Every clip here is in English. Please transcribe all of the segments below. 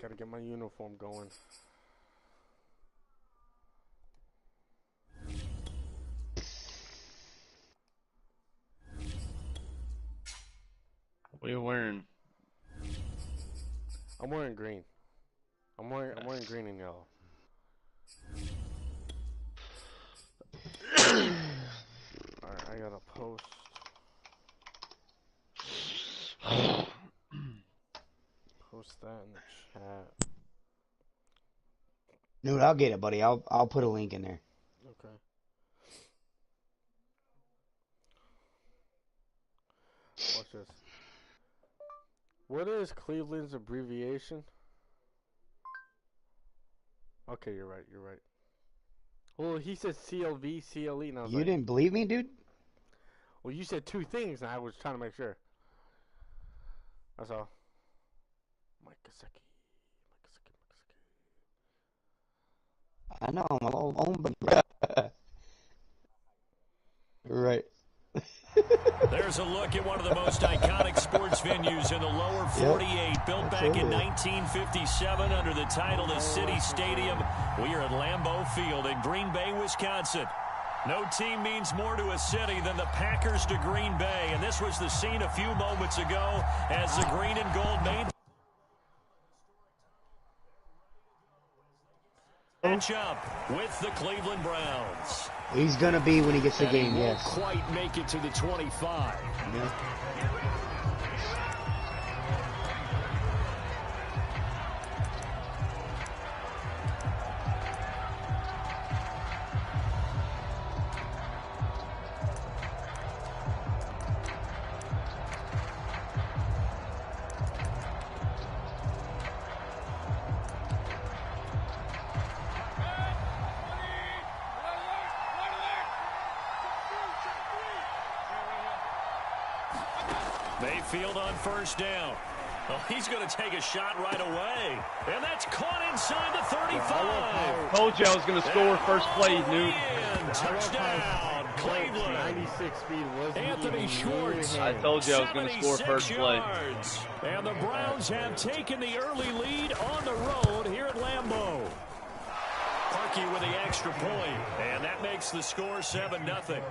Gotta get my uniform going. What are you wearing? I'm wearing green. I'm wearing green and yellow. Alright, I gotta post. Post that in the chat. Dude, I'll get it, buddy. I'll put a link in there. Okay. Watch this. What is Cleveland's abbreviation? Okay, you're right. You're right. Well, he said CLV, CLE, and I was You like, didn't believe me, dude? well, you said two things, and I was trying to make sure. That's all. Mike Gesicki. I know, I'm alone, but right. There's a look at one of the most iconic sports venues in the lower 48, built back in 1957 under the title of City Stadium. We are at Lambeau Field in Green Bay, Wisconsin. No team means more to a city than the Packers to Green Bay, and this was the scene a few moments ago as the green and gold made match up with the Cleveland Browns. He's gonna be when he gets the game, yes. Quite make it to the 25. Yeah. Mayfield on first down. Oh, he's going to take a shot right away. And that's caught inside the 35. Told you I was going to score first play, dude. Touchdown, Cleveland. 96 speed was Anthony Schwartz. I told you I was going to score first play. And the Browns have taken the early lead on the road here at Lambeau. Parkey with the extra point. And that makes the score 7-0.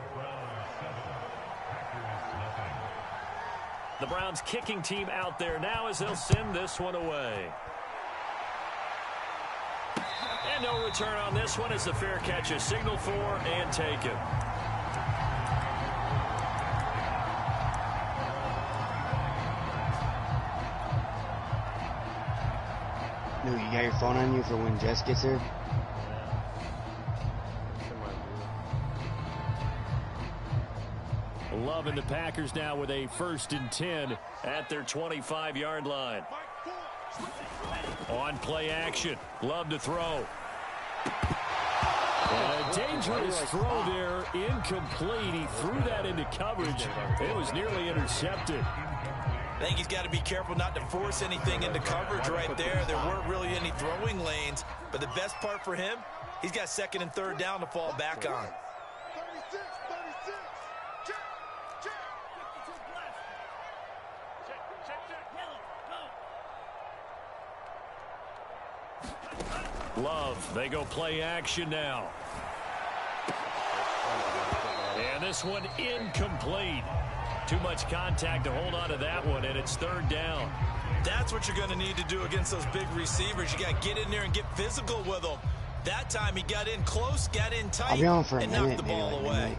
The Browns kicking team out there now as they'll send this one away. And no return on this one as the fair catch is signaled for and taken. Dude, you got your phone on you for when Jess gets here? Loving the Packers now with a 1st and 10 at their 25-yard line. On play action. Love to throw. And a dangerous throw there. Incomplete. He threw that into coverage. It was nearly intercepted. I think he's got to be careful not to force anything into coverage right there. There weren't really any throwing lanes. But the best part for him, he's got 2nd and 3rd down to fall back on. Love, they go play action now. And this one incomplete. Too much contact to hold on to that one, and it's 3rd down. That's what you're going to need to do against those big receivers. You got to get in there and get physical with them. That time he got in close, got in tight, and knocked the ball away.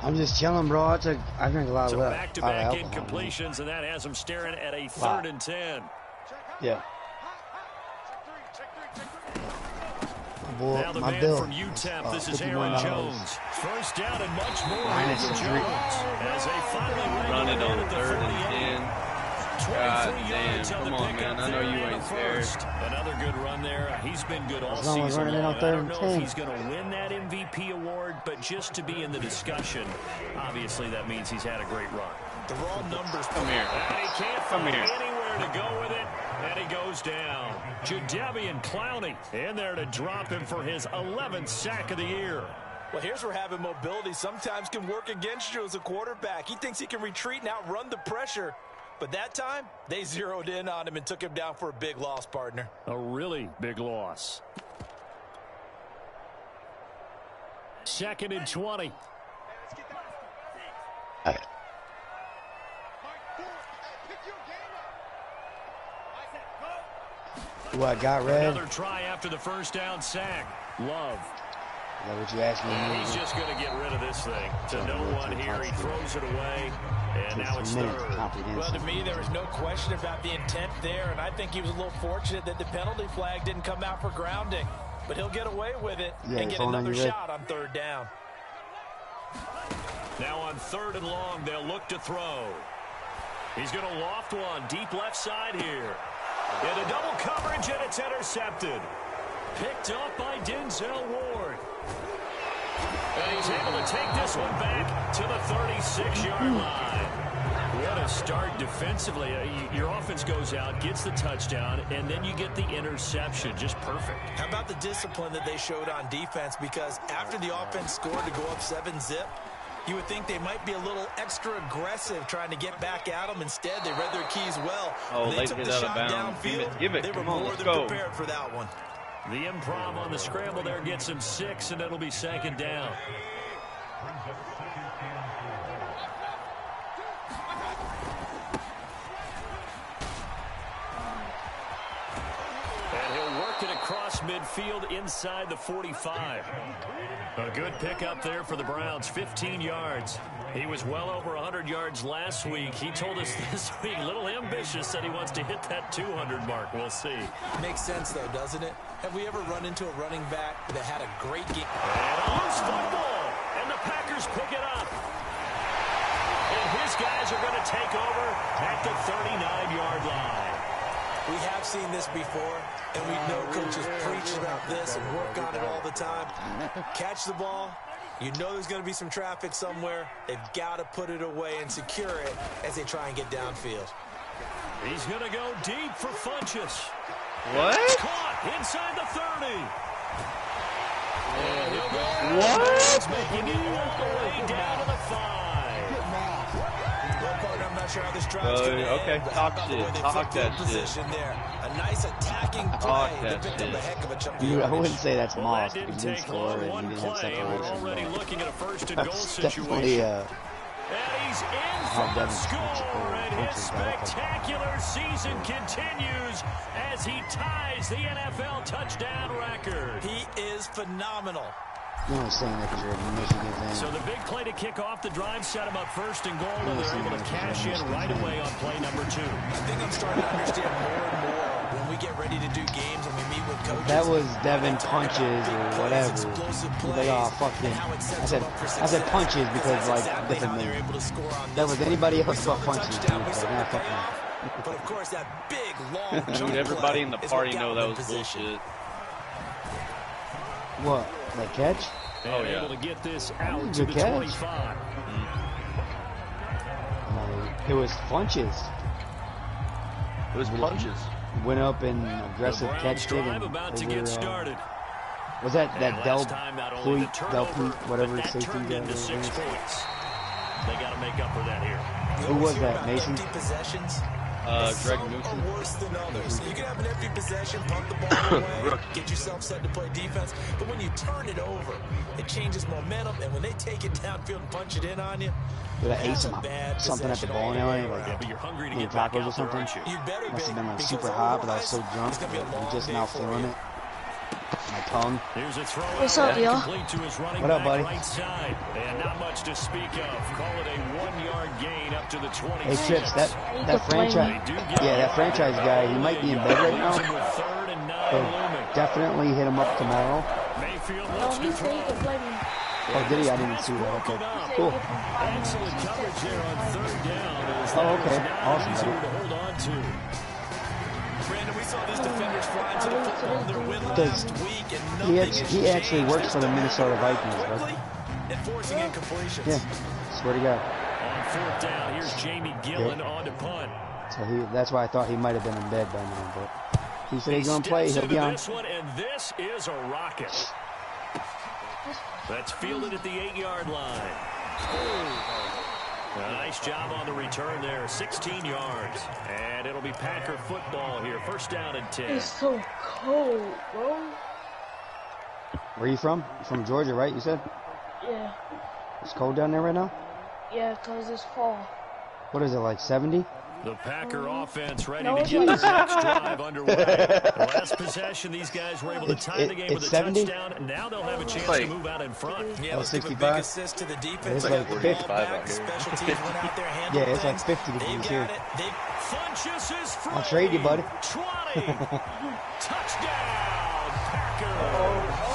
I'm just chilling, bro. I drink a lot of back-to-back incompletions, and that has him staring at a 3rd and 10. Yeah. Now the man from UTEP, this is Aaron Jones. First down and much more for Jones. As they finally run it on 3rd and 10. God damn, come on, man. I know you ain't scared. Another good run there. He's been good all season long. I don't know if he's going to win that MVP award, but just to be in the discussion, obviously that means he's had a great run. The raw numbers. Come here. And he can't find anywhere to go with it, and he goes down. Jadeveon Clowney in there to drop him for his 11th sack of the year. Well, here's where having mobility sometimes can work against you as a quarterback. He thinks he can retreat and outrun the pressure. But that time, they zeroed in on him and took him down for a big loss, partner. A really big loss. 2nd and 20. Who I got, Red? Another try after the first down sack. Love. Is that what you asked me? He's just going to get rid of this thing. To no one here. He throws it away. And now it's third. Well, to me, there was no question about the intent there. And I think he was a little fortunate that the penalty flag didn't come out for grounding. But he'll get away with it and get another shot on 3rd down. Now on 3rd and long, they'll look to throw. He's going to loft one deep left side here. Into double coverage, and it's intercepted. Picked up by Denzel Ward. And he's able to take this one back to the 36-yard line. What a start defensively. Your offense goes out, gets the touchdown, and then you get the interception. Just perfect. How about the discipline that they showed on defense? Because after the offense scored to go up 7-zip, you would think they might be a little extra aggressive trying to get back at them. Instead, they read their keys well. Oh, they took the shot downfield. Give it. They were Come on, more let's than go. prepared for that one. The improv on the scramble there gets him 6, and it'll be 2nd down. And he'll work it across midfield inside the 45. A good pickup there for the Browns, 15 yards. He was well over 100 yards last week. He told us this week, a little ambitious, said he wants to hit that 200 mark. We'll see. Makes sense, though, doesn't it? Have we ever run into a running back that had a great game? And a loose football, and the Packers pick it up. And his guys are going to take over at the 39-yard line. We have seen this before, and we know coaches preach about this and work on it all the time. Catch the ball. You know there's going to be some traffic somewhere. They've got to put it away and secure it as they try and get downfield. He's going to go deep for Funchess. What? Caught inside the 30. And he'll go. What? Making it all the way down to the 5. Well, partner, I'm not sure how this drive's going to Okay, end, but talk how about the shit. way they Talk flipped that the shit. position there. A nice attacking Talk play that that picked up shit. a heck of a chunk of Dude, I yardage. wouldn't say that's Well, Moss that because didn't he didn't take score long. and he One didn't have play, and we're separation. already looking at a 1st and goal That's situation. definitely And he's in for the score, and his spectacular season continues as he ties the NFL touchdown record. He is phenomenal. You're only saying that because you're a Michigan fan. So the big play to kick off the drive set him up 1st and goal, and they're able to cash in right away on play number 2. I think I'm starting to understand more and more when we get ready to do games and we meet with coaches. That was Devin Punches or whatever. He's like, oh, fucking. I said punches because, like, different name. That was anybody else but punches, dude. Like, not fucking. But of course, that big, long Dude, everybody in the party know that was bullshit. What? That catch? And yeah. able to get this out to Good the catch. 25. It was Funches. It was punches. Went up and aggressive The Browns catched it. drive And about to over, get started. Was that And Del last time, not only the turnover, whatever but that safety turned guy into was? 6 points. They got to make up for that here. Who was that, Mason? Empty possessions. Greg Some Newton. are worse than others. You can have an empty possession, punt the ball away, get yourself set to play defense. But when you turn it over, it changes momentum. And when they take it downfield and punch it in on you, Did I ate that's some, a bad something at the possession bowling all alley? the way Like, Yeah, but you're hungry to little get back tacos or out there, something? aren't you? You better Must have been like because super hot, but I was so otherwise, drunk. it's gonna be a I'm long just day now for feeling you. it. My tongue. Here's a throw. What's up, y'all? Complete to his running What up, back buddy? right side. And not much to speak of. Call it a 1-yard gain up to the 26. Hey, Trips, that franchise, yeah, that franchise guy, he might be in bed right now. Third and 9 So looming. definitely hit him up tomorrow. Mayfield No, looks he to said he throw. could play me. Oh, did he? I didn't see that. Okay, cool. Excellent coverage there on 3rd down. As Oh, that okay. was not Awesome, easier buddy. to hold on to. Brandon, we saw these defenders flying to the football in their win Because last week, and He nothing actually works for the Minnesota Vikings, bro. quickly and forcing incompletions. Yeah, swear to God. On 4th down, here's Jamie Gillen on to punt. So that's why I thought he might have been in bed by now, but he said he's gonna play. He'll be on. This one, and this is a rocket. That's fielded at the 8-yard line. A nice job on the return there. 16 yards. And it'll be Packer football here. First down and 10. It's so cold, bro. Where are you from? You're from Georgia, right? You said? Yeah. It's cold down there right now? Yeah, because it's fall. What is it, like 70? The Packer offense ready to get this next drive underway. The last possession, these guys were able to tie the game with a 70? touchdown, and now they'll have a chance to move out in front. Yeah, let's give a 65? big assist to the defense. It's like 55 out here. Special teams went out there, handled Yeah, it's like things. 50 degrees here. Funchess is free. I'll trade you, buddy. 20. Touchdown, Packers.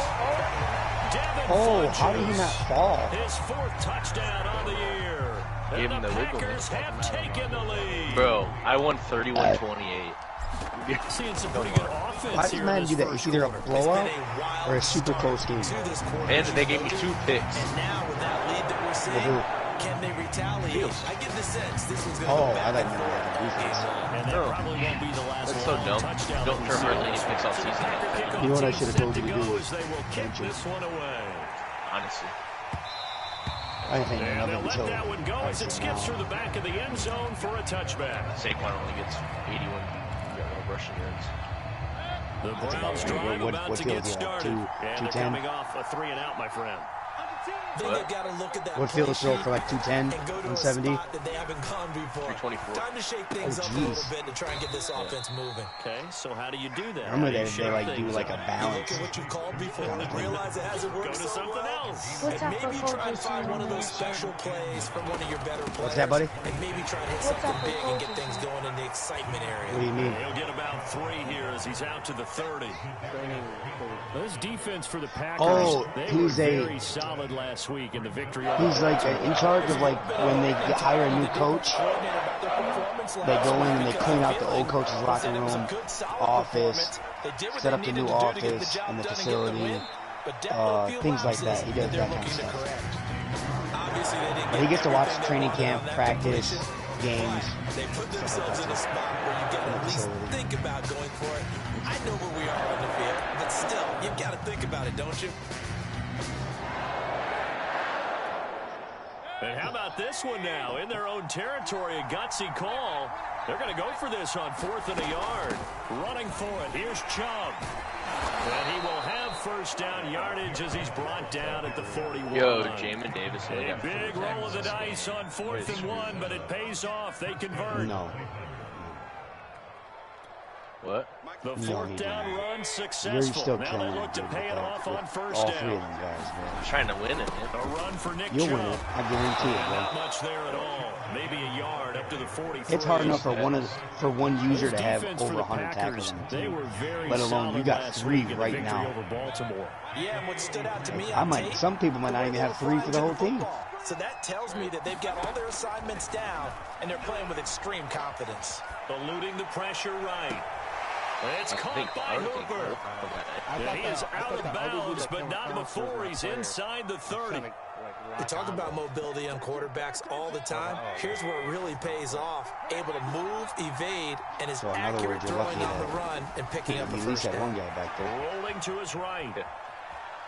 Oh, how did he not fall? His 4th touchdown on the year. Gave him And the the wiggle. Packers have taken the lead. Bro, I won 31-28. Seeing some pretty good offense Why does here in Madden this do that? first It's either a quarter. blowout or a super close game. And they gave me 2 picks. And now with that lead that we're seeing, can they retaliate? I get the sense this was going to Oh, go I back thought you meant like a defense. And that probably won't be the last That's so long dumb. touchdown. Don't turn hardly any picks all season. You know what I should have told you to do? As they will kick this one away. Honestly. I didn't think And of they'll it let until that one go as it skips through the back of the end zone for a touchback. Saquon only gets 81 rushing yards. The That's about Browns right. drive What about to field get do you have? started. And they're 210? coming off a 3-and-out, my friend. Then they've got to look at that What field play throw sheet for like 210, and go to a 170? spot that they haven't gone before. 324. Time to shake things Oh, up a little jeez. bit to try and get this offense moving. Okay, so how do you do that? Remember How do you they shake like do things like a up? You balance. look at what you called before and realize it hasn't Go worked to so something well. else. What's And up for maybe try and coaches find in one of the those special plays from one of your better players. What's that, buddy? And maybe try and hit What's something up for big and get coaches? things going in the excitement area. What do you mean? He'll get about 3 here as he's out to the 30. This defense for the Packers, Oh, they he's were a- very solid last week in the victory. over He's like in charge of like when they hire a new coach, they go in and they clean out the old coach's locker room, office, set up the new office and the facility, things like that. He does that kind of stuff. But he gets to watch training camp, practice, games. They put themselves in a spot where you got to at least think about going for it. I know where we are on the field, but still, you've got to think about it, don't you? And how about this one now? In their own territory, a gutsy call. They're going to go for this on 4th and a yard. Running for it. Here's Chubb. And he will have first down yardage as he's brought down at the 41. Yo, Jamin Davis. A big roll of the dice on 4th and 1, but it pays off. They convert. No. What? The 4th down run You're successful. still Now killing they look to it pay it with off on first all down. 3 of them guys, man. I'm trying to win it, man. A run for Nick You'll Chubb. win it. I guarantee it, Not bro. much there at all. Maybe a yard up to the 43. It's hard enough for one user to have Defense for over the 100 tackles Packers, on the they team. were very Let alone solid you got last 3 week in the right victory now. over Baltimore. Yeah, and what stood out to me I on might. tape, Some people might not even have 3 for the whole team. so that tells me that they've got all their assignments down, and they're playing with extreme confidence. Eluding the pressure right. It's caught by Hooper. Yeah, he is out of bounds, but not before he's inside the 30. We talk about mobility on quarterbacks all the time. Here's where it really pays off. Able to move, evade, and is So in other accurate words, you're throwing lucky on the that run and picking up You a at least first that one down. guy back there. Rolling to his right.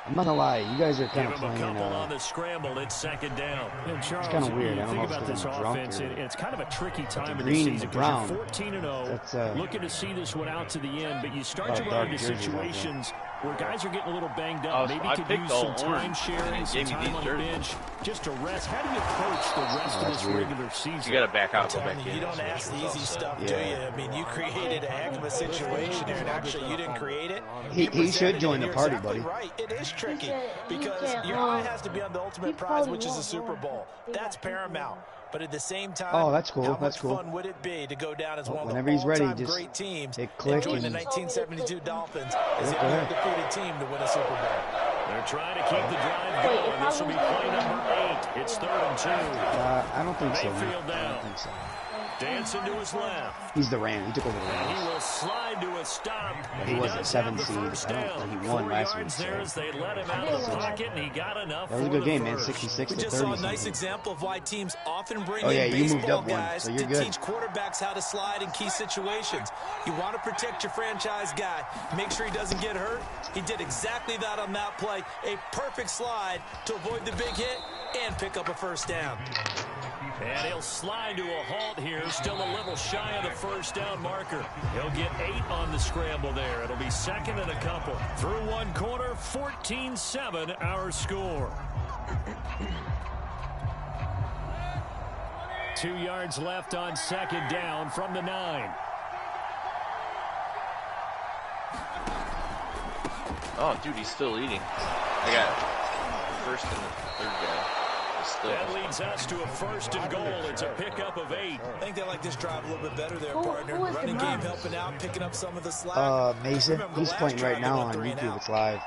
I'm not gonna lie, you guys are Give kind of him a playing. couple on the scramble. It's 2nd down. And Charles, kinda weird. you I don't think know if about it's this 'cause I'm drunk offense, or- it's kind of a tricky time in the green and season the because brown. you're 14-0, That's, looking to see this one out to the end, but you start to dark run into jerseys out there. situations where guys are getting a little banged I up. was- Maybe I could picked use all some time orange, sharing, and some it gave me time these on the jerseys. bench, just to rest. How do you approach the rest of that's this weird. regular season? You got to back out, go Telling back you, in. you don't ask the easy stuff, do Yeah. you? I mean, you created a heck of a situation here, and actually you didn't create it. He You presented should it, join and the you're party, exactly buddy. right. It is tricky He because can't, your eye has to be on the ultimate he prize, probably which is the won't Super win. Bowl. That's paramount. But at the same time, Oh, that's cool. how That's much cool. fun would it be to go down as one of the Whenever he's ready, all-time just great teams hit and click join the and- 1972 Dolphins as the go only ahead. undefeated team to win a Super Bowl? They're trying to keep the drive going. This will be play number 8. It's 3rd and 2. I don't think so. Man. Mayfield I down. don't think so. Dancing to his left. He's the Ram. He took over the And he Rams. will slide to a stop. Yeah, he was a 7 seed. I don't think he won 4 last yards week. there as they let him out of the pocket, and he got enough. That was a good game, man. 66 We to just 30. saw a nice example of why teams often bring Oh, yeah, in you moved baseball up one, guys so you're to good. teach quarterbacks how to slide in key situations. You want to protect your franchise guy. Make sure he doesn't get hurt. He did exactly that on that play. A perfect slide to avoid the big hit and pick up a first down. And he'll slide to a halt here, still a little shy of the first down marker. He'll get 8 on the scramble there. It'll be second and a couple. Through one quarter, 14-7 our score. 2 yards left on second down from the 9. Oh, dude, he's still eating. I got first and third guy. That leads us to a first and goal. It's a pickup of 8. I think they like this drive a little bit better there, partner. who is Running the game man? helping out, picking up some of the slack. Mason. Remember, He's last playing drive right they now went on 3 and YouTube. out. It's live.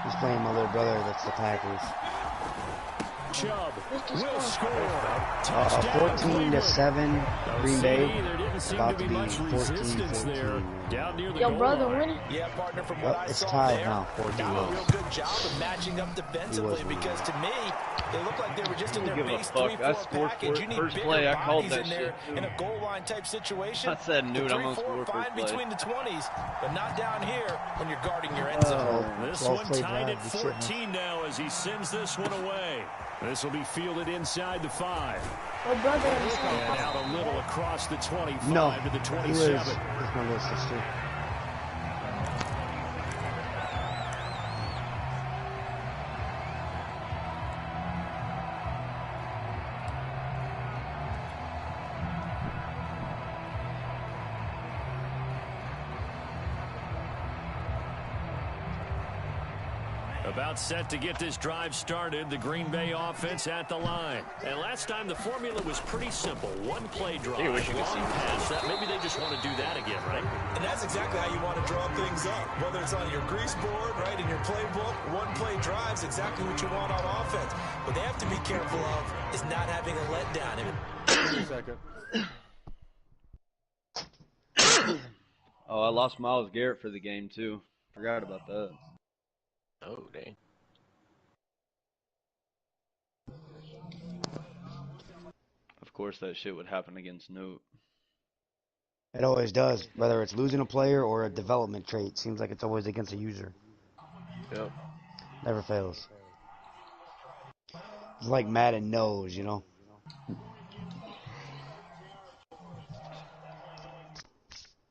He's playing my little brother. That's the Packers. Chubb will score. 14 to 7. Green Bay. There didn't seem About to to be be much 14, resistance there 14. down near the Your goal brother line. winning. Yeah, partner, from what I It's saw tied there, now, 4-0. did a real good job of matching up defensively winning. because to me, they look like they were just in their Give a base fuck. 3-4 I scored package. for You it. need First bigger play, I called bodies that in there shit, in a goal line type situation. I said, dude, The I'm gonna 3-4 score fine first play. between the 20s, but not down here when you're guarding your end zone. This 12 one play tied drive. at Good shit, man. 14 now as he sends this one away. This will be fielded inside the 5. Your brother and son. And out a little across the 25 No. to the He 27. was my little sister. About set to get this drive started, the Green Bay offense at the line. And last time the formula was pretty simple. One play drive, Hey, wish you could long see. pass. That maybe they just want to do that again, right? And that's exactly how you want to draw things up. Whether it's on your grease board, right, in your playbook, one-play drives, exactly what you want on offense. What they have to be careful of is not having a letdown. Give me a second. Oh, I lost Myles Garrett for the game, too. Forgot about that. Oh, dang. Of course, that shit would happen against Note. It always does, whether it's losing a player or a development trait. Seems like it's always against a user. Yep. Never fails. It's like Madden knows, you know.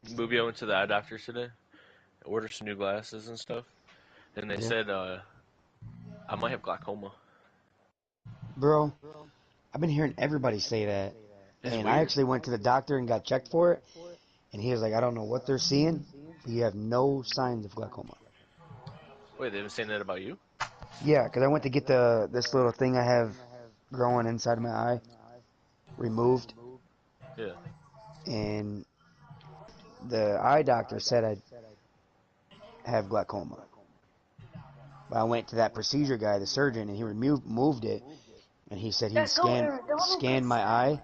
Boobie, I went to the eye doctor today. Ordered some new glasses and stuff. And they said I might have glaucoma. Bro, I've been hearing everybody say that. It's and weird. I actually went to the doctor and got checked for it. And he was like, I don't know what they're seeing, but you have no signs of glaucoma. Wait, they've been saying that about you? Yeah, because I went to get this little thing I have growing inside of my eye removed. Yeah. And the eye doctor said I'd have glaucoma. But I went to that procedure guy, the surgeon, and he removed it. And he said he Let's go, Aaron. Don't scanned my eye,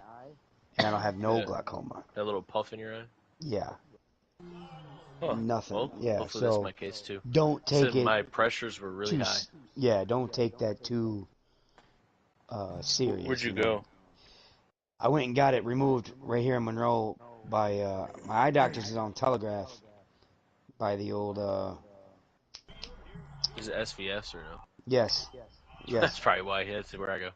and I don't have no Yeah. glaucoma. That little puff in your eye? Yeah. Huh. Nothing. Well, Yeah, hopefully so that's my case too. don't take Said it my pressures were really too high. Yeah, don't take that too serious. Where'd you know? go? I went and got it removed right here in Monroe by my eye doctor's is on Telegraph by the old Is it SVS or no? yes. That's Yes. probably why. That's where I go.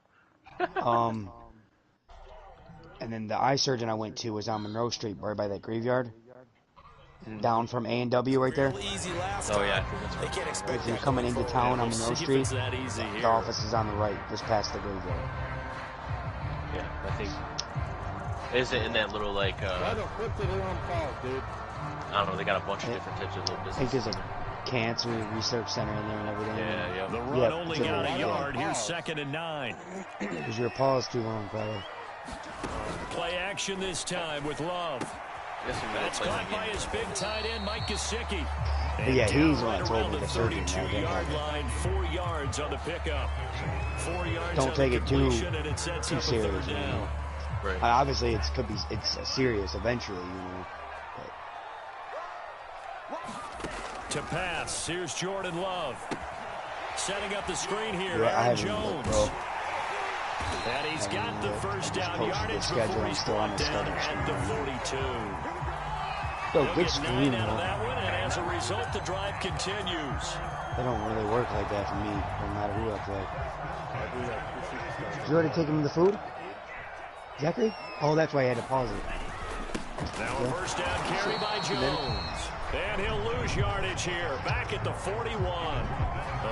And then the eye surgeon I went to was on Monroe Street, right by that graveyard. Down from A&W right there. Real easy last Oh, yeah. time. They can't expect If you're that coming going into forward. town on We'll Monroe see if Street, it's that easy the here. office is on the right, just past the graveyard. Yeah, I think. Is it in that little, like, Why the flip did it on pause, dude? I don't know, they got a bunch of different types of little I think businesses. there's a cancer research center in there and everything. Yeah, yeah. The run Yep, only to the got a right. yard. Yeah. Here's second and 9. Because your pause too long, brother. Play action this time with Love. Guess we better That's play caught that by game. his big tight end, Mike Gesicki. But yeah, down he's the one right that told around me the the surgeon. 32-yard line, 4 yards on the pickup. 4 yards Don't on take the it too completion, and it sets up a serious, third you down. know. Right. Obviously, it's serious eventually, you know. To pass, here's Jordan Love. Setting up the screen here, Yeah, Aaron Jones. And he's got the first down yardage before he's brought down at the 42. Yo, good screen, out of that one, and as a result, the drive continues. They don't really work like that for me, no matter who I play. Did you already take him the food? Zachary? Oh, that's why I had to pause it. Now a first down carry by Jones. And he'll lose yardage here, back at the 41.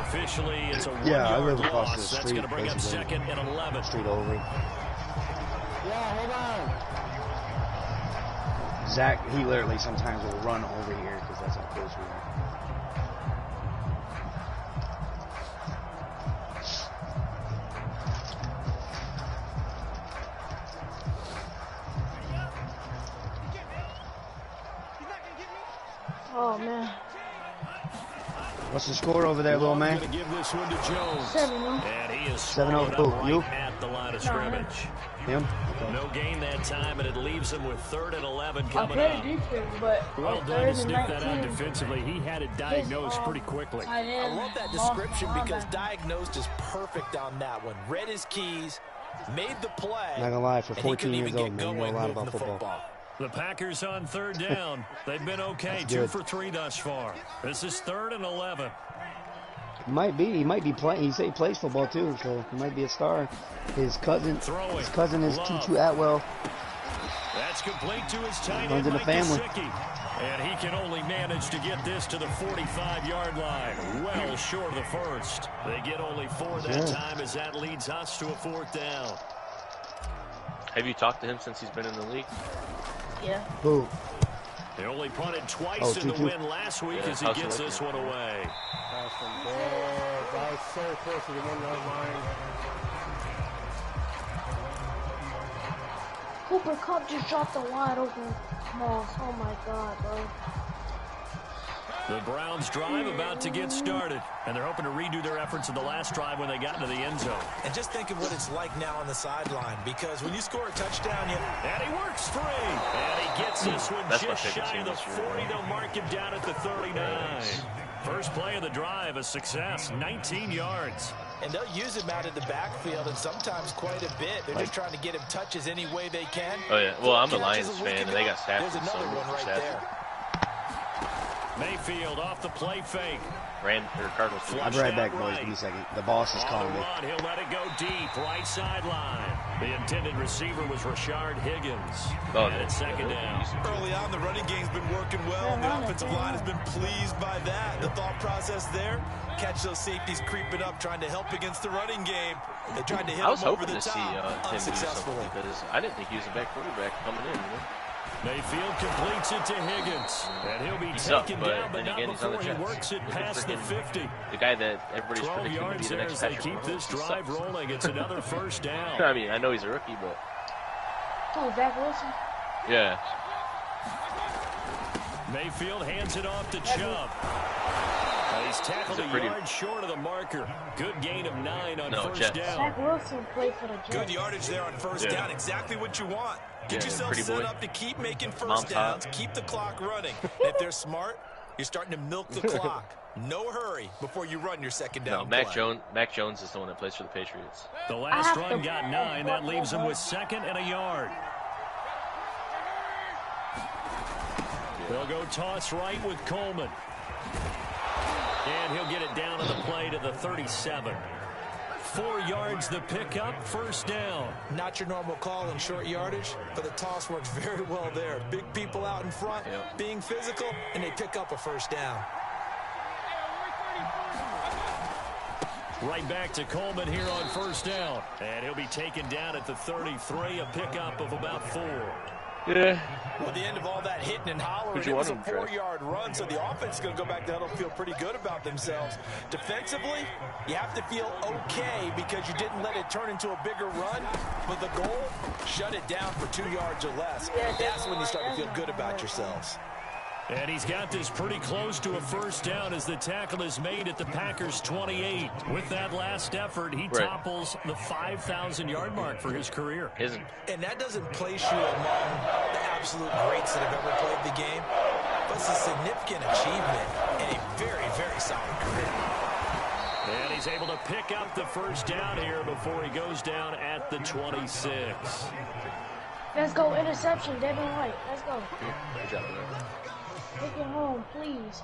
Officially, it's a one-yard loss. That's going to bring up 2nd and 11. Street over. Yeah, hold on. Zach, he literally sometimes will run over here because that's how close we are. Oh, man. What's the score over there, little man? Going to give this one to Jones. 7-0. And he is 7-0 who? right You? at the line of scrimmage. Him? Okay. No gain that time, and it leaves him with 3rd and 11 coming I up. played defense, but Well done to sniff that out defensively. He had it diagnosed pretty quickly. I love that description because diagnosed is perfect on that one. Read his keys, made the play. Not gonna lie, for 14 years old, man, you know a lot moving about the football. The Packers on 3rd down. They've been okay, 2 for 3 thus far. This is 3rd and 11. He might be playing. He said he plays football too, so he might be a star. His cousin is Tutu Atwell. That's complete to his tight Runs end, in the Mike family. Gesicki. And he can only manage to get this to the 45-yard line. Well short of the first. They get only 4 that time as that leads us to a 4th down. Have you talked to him since he's been in the league? Yeah. Who? They only punted twice in the win last week as he gets this one away. That's some bad. That was so close to the 1-yard line. Cooper Kupp just dropped a wide open ball. Oh my God, bro. The Browns drive about to get started, and they're hoping to redo their efforts in the last drive when they got into the end zone. And just think of what it's like now on the sideline, because when you score a touchdown, and he works free, and he gets this one just shy of the 40. They'll mark him down at the 39. First play of the drive, a success, 19 yards. And they'll use him out in the backfield, and sometimes quite a bit. They're just trying to get him touches any way they can. Oh, yeah. Well, I'm a Lions fan, and they got Stafford. There's another one right there. Mayfield off the play fake. Cardinals. I'll be right back, boys. Give me a second. The boss is calling me. He'll let it go deep, right sideline. The intended receiver was Rashard Higgins. And it's 2nd down. Early on, the running game's been working well, and the offensive line has been pleased by that. The thought process there, catch those safeties creeping up, trying to help against the running game. They tried to hit him over the top. I was hoping to see him do something because I didn't think he was a bad quarterback coming in. You know? Mayfield completes it to Higgins, and he'll be taken down, but not before he works it past the 50. The guy that everybody's 12 predicting to yards be the there next as they Patrick keep this drive rolling. It's another first down. I mean, I know he's a rookie, but... Oh, Zach Wilson? Yeah. Mayfield hands it off to Chubb. He's tackled a yard short of the marker. Good gain of 9 on first down. Zach Wilson played for the Jets. Good yardage there on first down. Exactly what you want. Get yourself set up to keep making first downs, keep the clock running. If they're smart, you're starting to milk the clock. No hurry before you run your second down play. Mac Jones is the one that plays for the Patriots. The last run got 9. That leaves him with 2nd and a yard. They'll go toss right with Coleman. And he'll get it down on the play to the 37. 4 yards the pickup, first down. Not your normal call in short yardage, but the toss works very well there. Big people out in front, being physical, and they pick up a first down. Right back to Coleman here on first down. And he'll be taken down at the 33, a pickup of about 4. Yeah. With the end of all that hitting and hollering, it was a 4-yard run, so the offense is going to go back down and feel pretty good about themselves. Defensively, you have to feel okay because you didn't let it turn into a bigger run, but the goal, shut it down for 2 yards or less. That's when you start to feel good about yourselves. And he's got this pretty close to a first down as the tackle is made at the Packers' 28. With that last effort, he topples the 5,000-yard mark for his career. And that doesn't place you among the absolute greats that have ever played the game, but it's a significant achievement and a very, very solid career. And he's able to pick up the first down here before he goes down at the 26. Let's go, interception, Devin White. Let's go. Good job, man. Take it home, please.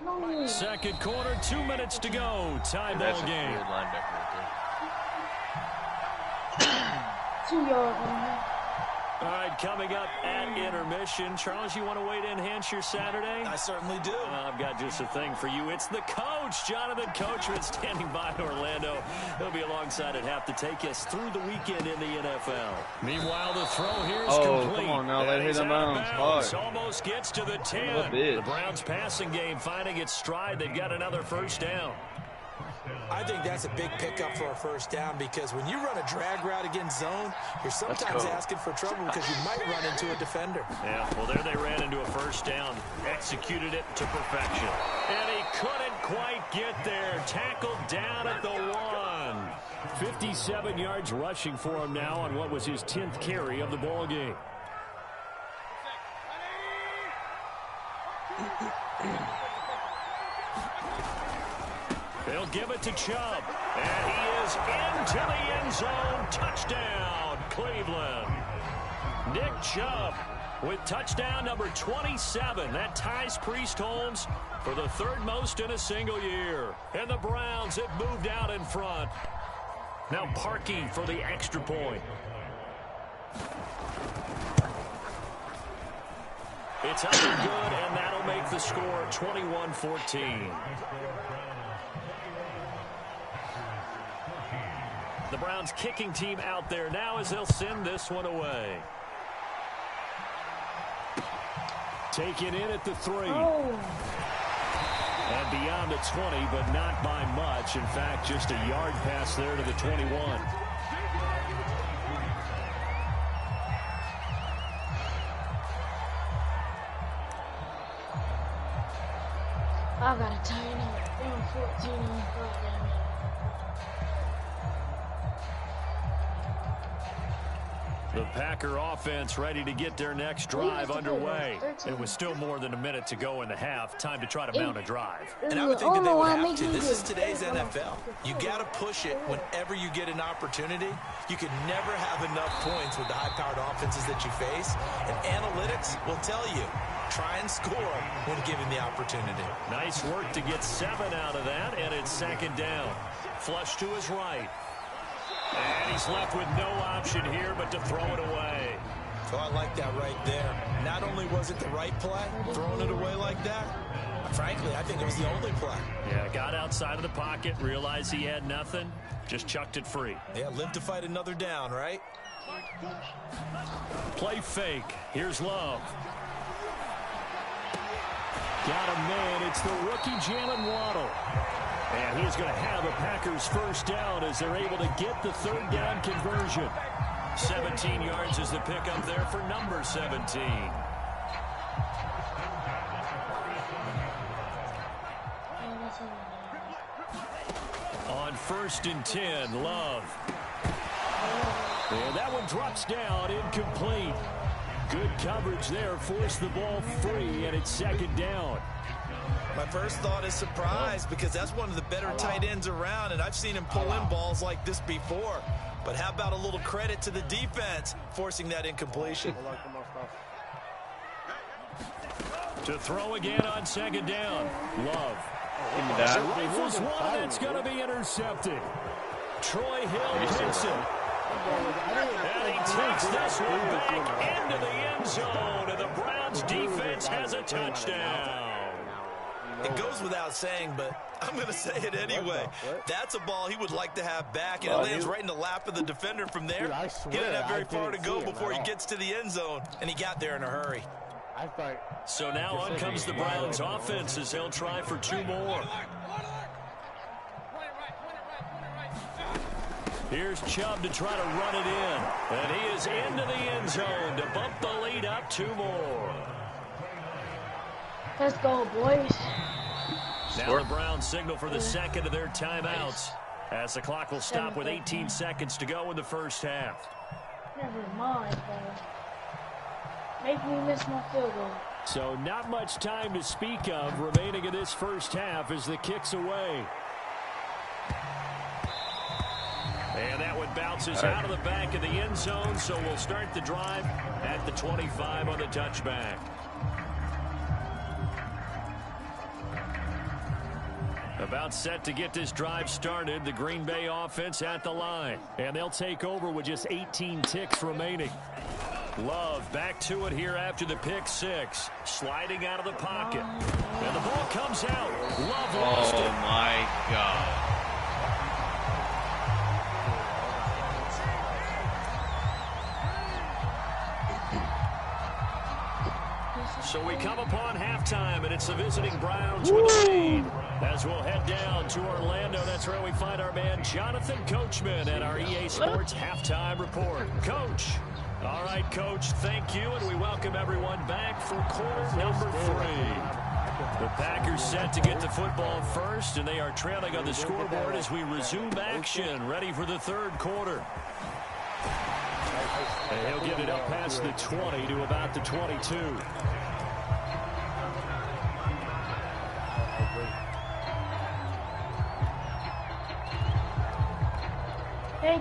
No. Second quarter, 2 minutes to go. Tie ball game. 2 yards, man. All right, coming up at intermission. Charles, you want to wait to enhance your Saturday? I certainly do. I've got just a thing for you. It's the coach, Jonathan Coachman, standing by in Orlando. He'll be alongside at half to take us through the weekend in the NFL. Meanwhile, the throw here is complete. Come on now, let it hit the bounds. Almost gets to the 10. The Browns passing game finding its stride. They've got another first down. I think that's a big pickup for a first down because when you run a drag route against zone, you're sometimes asking for trouble because you might run into a defender. Yeah, well, there they ran into a first down, executed it to perfection. And he couldn't quite get there. Tackled down at the 1. 57 yards rushing for him now on what was his 10th carry of the ball game. They'll give it to Chubb. And he is into the end zone. Touchdown, Cleveland. Nick Chubb with touchdown number 27. That ties Priest Holmes for the third most in a single year. And the Browns have moved out in front. Now Parkey for the extra point. It's up and good, and that'll make the score 21-14. The Browns kicking team out there now as they'll send this one away. Taken in at the 3. And beyond the 20, but not by much. In fact, just a yard pass there to the 21. I got a tight end. Down 14 on the clock, damn it. The Packer offense ready to get their next drive underway. It was still more than a minute to go in the half. Time to try to mount a drive. And I would think that they would have to. This is today's NFL. You got to push it whenever you get an opportunity. You can never have enough points with the high-powered offenses that you face. And analytics will tell you, try and score when given the opportunity. Nice work to get 7 out of that, and it's second down. Flush to his right. And he's left with no option here but to throw it away. So I like that right there. Not only was it the right play, throwing it away like that, frankly, I think it was the only play. Yeah, got outside of the pocket, realized he had nothing, just chucked it free. Yeah, live to fight another down, right? Play fake. Here's Love. Got a man. It's the rookie Jalen Waddle. And he's going to have a Packers first down as they're able to get the third down conversion. 17 yards is the pickup there for number 17. On 1st and 10, Love. And that one drops down, incomplete. Good coverage there, forced the ball free, and it's second down. My first thought is surprise because that's one of the better tight ends around, and I've seen him pull in balls like this before. But how about a little credit to the defense forcing that incompletion? To throw again on second down. Love. Rifles one that's going to be intercepted. Troy Hill takes it. And he takes this one back into the end zone, and the Browns defense has a touchdown. It goes without saying, but I'm going to say it anyway. That's a ball he would like to have back, and it lands right in the lap of the defender from there. He didn't have very far to go before he gets to the end zone, and he got there in a hurry. So now on comes the Browns offense as they'll try for 2 more. Here's Chubb to try to run it in. And he is into the end zone to bump the lead up 2 more. Let's go, boys. Now the Browns signal for the second of their timeouts as the clock will stop with 18 seconds to go in the first half. Never mind, bro. Make me miss my field goal. So not much time to speak of remaining in this first half as the kick's away. And that one bounces out of the back of the end zone, so we'll start the drive at the 25 on the touchback. About set to get this drive started, the Green Bay offense at the line. And they'll take over with just 18 ticks remaining. Love back to it here after the pick six. Sliding out of the pocket. And the ball comes out. Love lost it. Oh, my God. So we come upon halftime, and it's the visiting Browns with a lead. As we'll head down to Orlando, that's where we find our man Jonathan Coachman at our EA Sports Halftime Report. Coach. All right, Coach, thank you, and we welcome everyone back for quarter number 3. The Packers set to get the football first, and they are trailing on the scoreboard as we resume action, ready for the third quarter. And he'll get it up past the 20 to about the 22.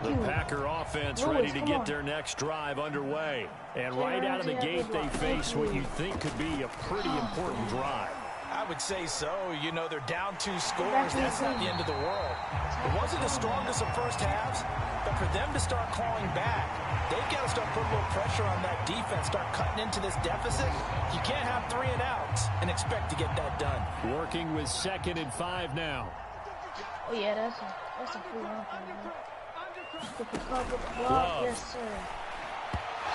The Packer offense ready to get their next drive underway. And right out of the gate, they face what you think could be a pretty important drive. I would say so. You know, they're down 2 scores. That's not the end of the world. It wasn't the strongest of first halves, but for them to start clawing back, they've got to start putting a little pressure on that defense, start cutting into this deficit. You can't have 3 and outs and expect to get that done. Working with 2nd and 5 now. Oh, yeah, that's a free run for me. Yes, sir.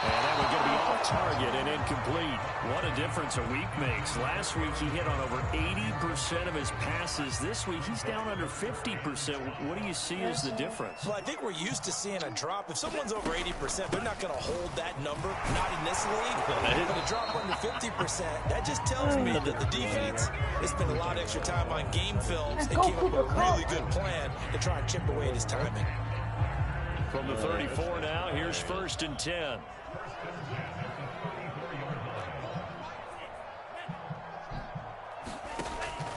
And that one going to be off target and incomplete. What a difference a week makes. Last week he hit on over 80% of his passes. This week he's down under 50%. What do you see as the difference? Well, I think we're used to seeing a drop. If someone's over 80%, they're not going to hold that number. Not in this league. But a drop under 50%, that just tells me that the defense has spent a lot of extra time on game films and came up with a really good plan to try and chip away at his timing. From the 34 now, here's 1st and 10.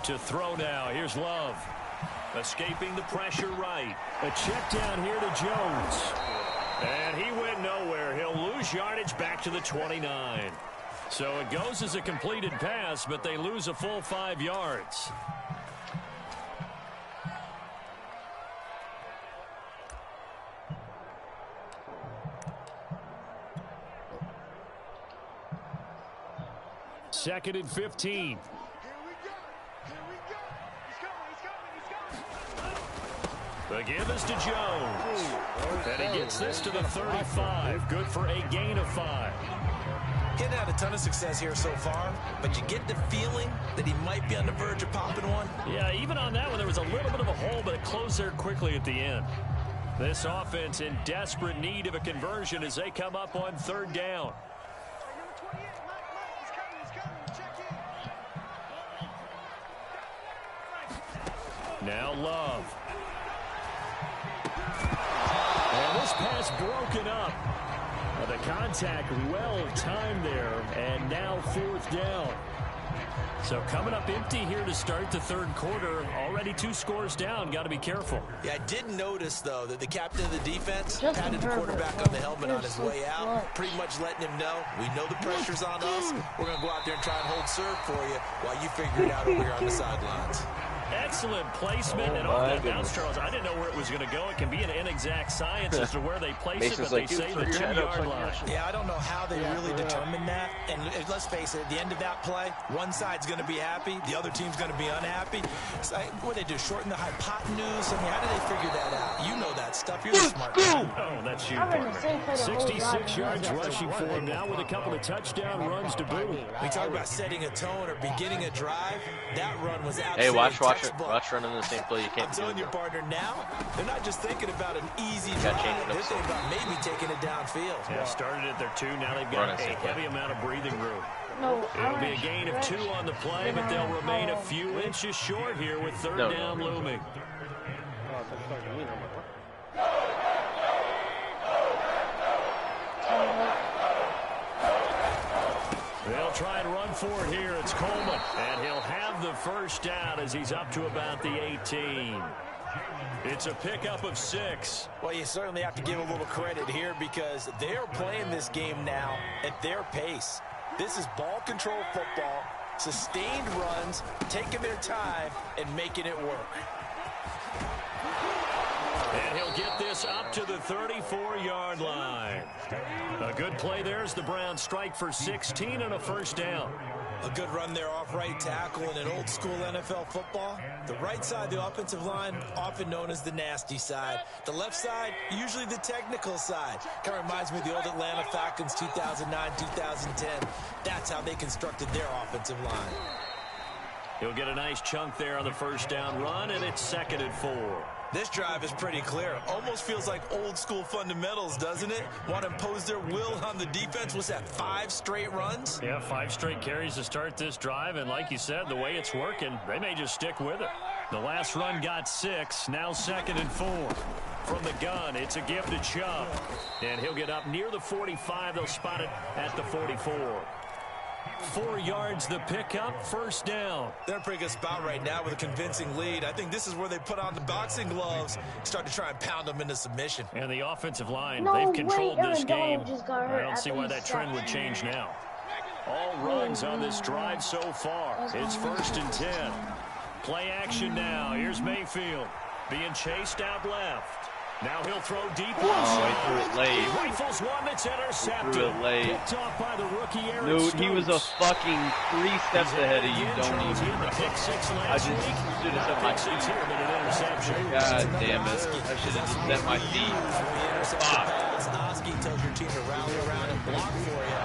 To throw now, here's Love. Escaping the pressure right. A check down here to Jones. And he went nowhere. He'll lose yardage back to the 29. So it goes as a completed pass, but they lose a full 5 yards. Second and 15. The give is to Jones. And he gets this to the 35. Good for a gain of 5. He hadn't had a ton of success here so far, but you get the feeling that he might be on the verge of popping one. Yeah, even on that one, there was a little bit of a hole, but it closed there quickly at the end. This offense in desperate need of a conversion as they come up on 3rd down. Now Love. And this pass broken up. The contact well timed there, and now 4th down. So coming up empty here to start the 3rd quarter. Already 2 scores down. Got to be careful. Yeah, I did notice, though, that the captain of the defense patted the quarterback on the helmet on his way out, pretty much letting him know, we know the pressure's on us. We're going to go out there and try and hold serve for you while you figure it out over here on the sidelines. Excellent placement, and off that bounce, Charles. I didn't know where it was going to go. It can be an inexact science as to where they place it, but they say the 2-yard line. Yeah, I don't know how they really determine that. And let's face it, at the end of that play, one side's going to be happy, the other team's going to be unhappy. So, what do they do, shorten the hypotenuse? I mean, how do they figure that out? You know that stuff. You're the smart guy. Oh, that's you, partner. 66 yards rushing for him now with a couple of touchdown runs to boot. We talk about setting a tone or beginning a drive. That run was absolutely Hey, watch textbook. Watch running the same play. You can't I'm telling you, partner, now they're not just thinking about an easy Got drive. changed it up They're thinking about maybe taking it downfield. Yeah, started at their 2. Now they've got a heavy amount of breathing room. No, It'll be a gain of 2 on the play, but they'll remain a few inches short here with third down looming. They'll try and run for it here. It's Coleman, and he'll have the first down as he's up to about the 18. It's a pickup of 6. Well, you certainly have to give a little credit here because they're playing this game now at their pace. This is ball control football, sustained runs, taking their time, and making it work. And he'll get this up to the 34-yard line. A good play there as the Browns strike for 16 and a first down. A good run there off right tackle in an old school NFL football. The right side of the offensive line, often known as the nasty side. The left side, usually the technical side. Kind of reminds me of the old Atlanta Falcons 2009, 2010. That's how they constructed their offensive line. He'll get a nice chunk there on the first down run, and it's 2nd and 4. This drive is pretty clear. Almost feels like old school fundamentals, doesn't it? Want to impose their will on the defense. Was that 5 straight runs? Yeah, 5 straight carries to start this drive, and like you said, the way it's working, they may just stick with it. The last run got 6, now 2nd and 4. From the gun, it's a give to Chubb, and he'll get up near the 45. They'll spot it at the 44. 4 yards the pickup, first down. They're in a pretty good spot right now with a convincing lead. I think this is where they put on the boxing gloves, start to try and pound them into submission. And the offensive line, No they've controlled way, this game. I don't see why that trend would change now. All runs on this drive so far. It's 1st and 10. Play action now. Here's Mayfield being chased out left. Now he'll throw deep. Oh, he threw it late. He rifles one that's intercepted. He threw it late. Picked off by the rookie Aaron Dude, Stokes. he was a fucking 3 steps ahead of you. Don't even. I just should have set my feet. God damn it. I should have just set my feet. Fuck. Oski tells your team to rally around and block for you.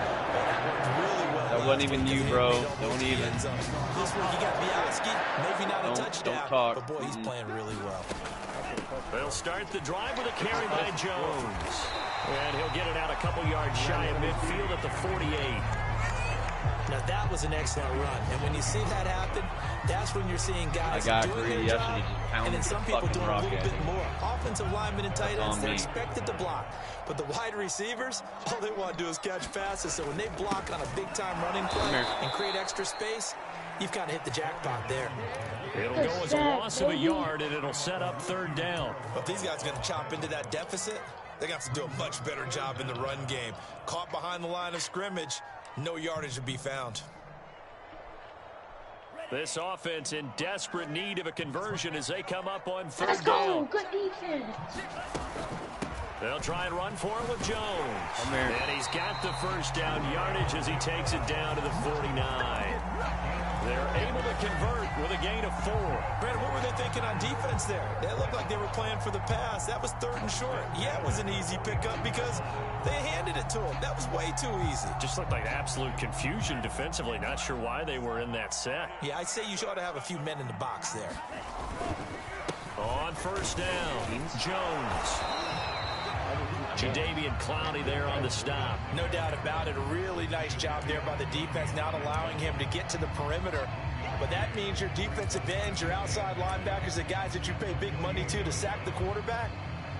That wasn't even you, bro. Don't even. This week you got Bialski, maybe not a touchdown, don't talk. but boy, he's playing really well. They'll start the drive with a carry by Jones. And he'll get it out a couple yards shy of midfield at the 48. Now that was an excellent run, and when you see that happen, that's when you're seeing guys doing their job, and then some people doing a little bit more. Offensive linemen and tight ends, they're expected to block. But the wide receivers, all they want to do is catch passes. So when they block on a big-time running play and create extra space, you've kind of hit the jackpot there. It'll go as a loss of a yard, and it'll set up 3rd down. But if these guys are going to chop into that deficit, they're going to have to do a much better job in the run game. Caught behind the line of scrimmage, no yardage to be found. This offense in desperate need of a conversion as they come up on 3rd Let's go. down. Good defense. They'll try and run for it with Jones. And he's got the first down yardage as he takes it down to the 49. They're able to convert with a gain of 4. Brandon, what were they thinking on defense there? It looked like they were playing for the pass. That was 3rd and short. Yeah, it was an easy pickup because they handed it to him. That was way too easy. Just looked like absolute confusion defensively. Not sure why they were in that set. Yeah, I'd say you ought to have a few men in the box there. On 1st down, Jones. Jadeveon Clowney there on the stop. No doubt about it. A really nice job there by the defense, not allowing him to get to the perimeter. But that means your defensive ends, your outside linebackers, the guys that you pay big money to sack the quarterback,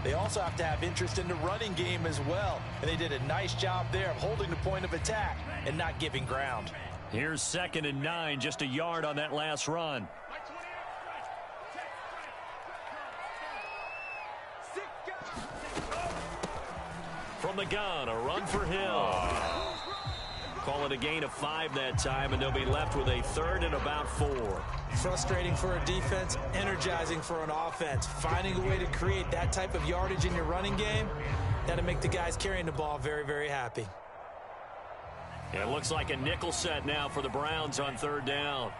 they also have to have interest in the running game as well. And they did a nice job there of holding the point of attack and not giving ground. Here's 2nd and 9, just a yard on that last run. From the gun, a run for Hill. Call it a gain of 5 that time, and they'll be left with a 3rd and about 4. Frustrating for a defense, energizing for an offense. Finding a way to create that type of yardage in your running game, that'll make the guys carrying the ball very, very happy. It looks like a nickel set now for the Browns on 3rd down.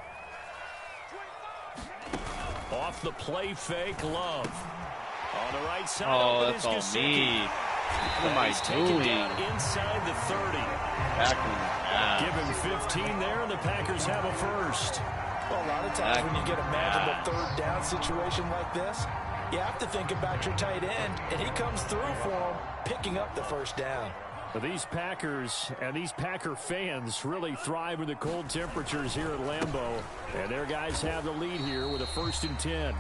Off the play fake, Love. On the right side. Oh, that's all me. What am I doing? Inside the 30. Give him 15 there, and the Packers have a first. Well, a lot of times when you get a manageable 3rd down situation like this, you have to think about your tight end, and he comes through for him, picking up the first down. These Packers and these Packer fans really thrive in the cold temperatures here at Lambeau. And their guys have the lead here with a 1st and 10.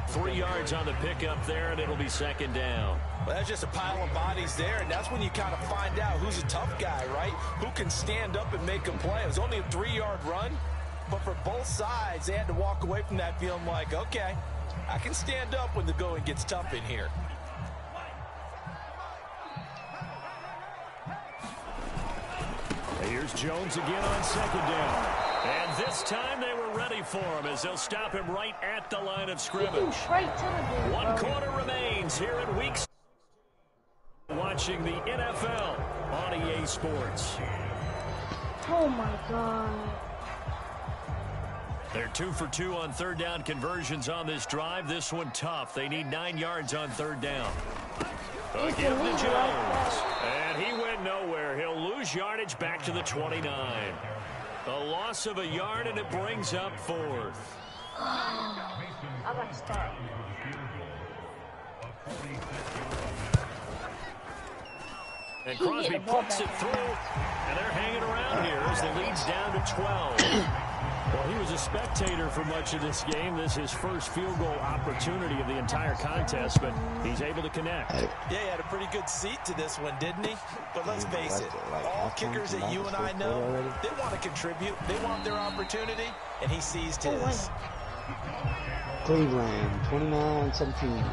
3 yards on the pickup there, and it'll be 2nd down. Well, that's just a pile of bodies there, and that's when you kind of find out who's a tough guy, right? Who can stand up and make a play. It was only a 3-yard run, but for both sides, they had to walk away from that feeling like, okay, I can stand up when the going gets tough in here. Here's Jones again on 2nd down. And this time they were ready for him as they'll stop him right at the line of scrimmage. Right to the ball. 1 quarter remains here in week 6. Watching the NFL on EA Sports. Oh my God. They're 2 for 2 on 3rd down conversions on this drive. This one tough. They need 9 yards on 3rd down. Again to Jones. And he went nowhere. He'll lose yardage back to the 29. A loss of a yard, and it brings up 4th. I got to start. And Crosby puts it through, and they're hanging around here as the lead's down to 12. Well, he was a spectator for much of this game. This is his first field goal opportunity of the entire contest, but he's able to connect. Yeah, he had a pretty good seat to this one, didn't he? But let's face it, all kickers that you and I know, they want to contribute. They want their opportunity, and he seized his. Cleveland, 29-17.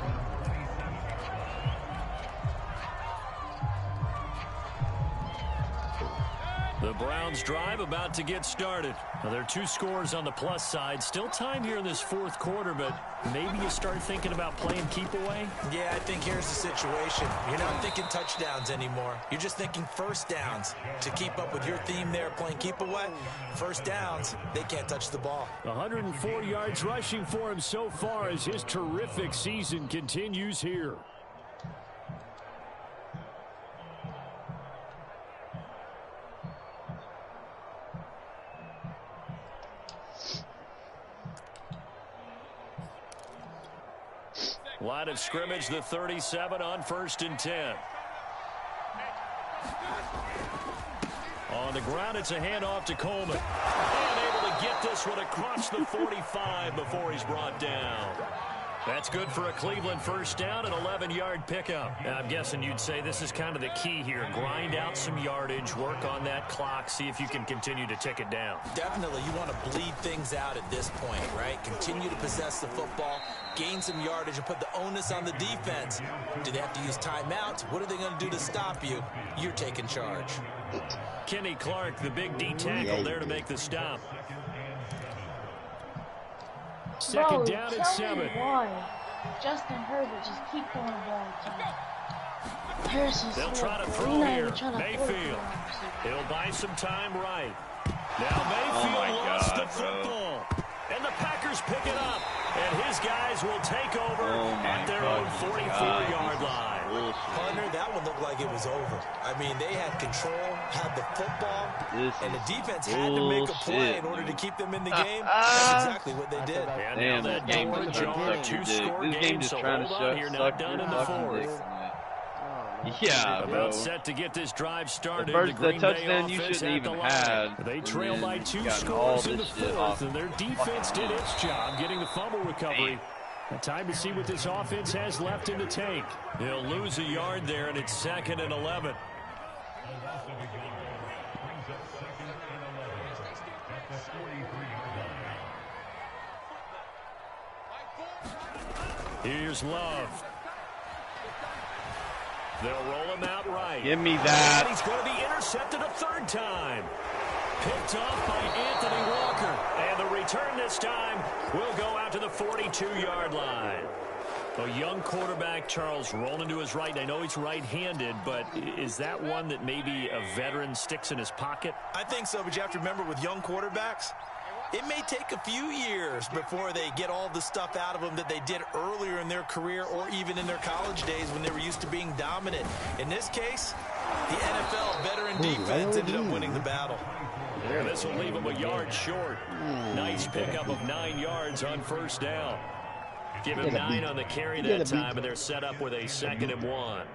The Browns drive about to get started. Now, there are 2 scores on the plus side. Still time here in this 4th quarter, but maybe you start thinking about playing keep away? Yeah, I think here's the situation. You're not thinking touchdowns anymore. You're just thinking 1st downs. To keep up with your theme there, playing keep away, 1st downs, they can't touch the ball. 104 yards rushing for him so far as his terrific season continues here. Line of scrimmage, the 37 on 1st and 10. On the ground, it's a handoff to Coleman. And able to get this one across the 45 before he's brought down. That's good for a Cleveland 1st down, an 11-yard pickup. And I'm guessing you'd say this is kind of the key here. Grind out some yardage, work on that clock, see if you can continue to tick it down. Definitely, you want to bleed things out at this point, right? Continue to possess the football, gain some yardage, and put the onus on the defense. Do they have to use timeouts? What are they going to do to stop you? You're taking charge. Kenny Clark, the big D tackle there to make the stop. 2nd down and 7. Why? Justin Herbert just keep throwing the ball to him. They'll try to throw here. Mayfield. He'll buy some time right. Now Mayfield lost the football. And the Packers pick it up. And his guys will take over at their own 44-yard line. Hunter, that one looked like it was over. I mean, they had control, had the football, and the defense had to make a play in order to keep them in the game. That's exactly what they did. And now that door ajar, 2-score game, so hold on here, not done in the 4th. Yeah, bro. About set to get this drive started. The touchdown you shouldn't even have. They trail by 2 scores in the 4th, and their defense did its job getting the fumble recovery. Time to see what this offense has left in the tank. They'll lose a yard there, and it's 2nd and 11. Here's Love. They'll roll him out right. Give me that. And he's going to be intercepted a 3rd time. Picked off by Anthony Walker. And the return this time will go out to the 42-yard line. A young quarterback, Charles, rolling to his right. I know he's right-handed, but is that one that maybe a veteran sticks in his pocket? I think so, but you have to remember with young quarterbacks, it may take a few years before they get all the stuff out of them that they did earlier in their career or even in their college days when they were used to being dominant. In this case, the NFL veteran defense ended up winning the battle. Yeah, this will leave him a yard short. Nice pickup of 9 yards on 1st down. Give him 9 on the carry that time, and they're set up with a 2nd and 1.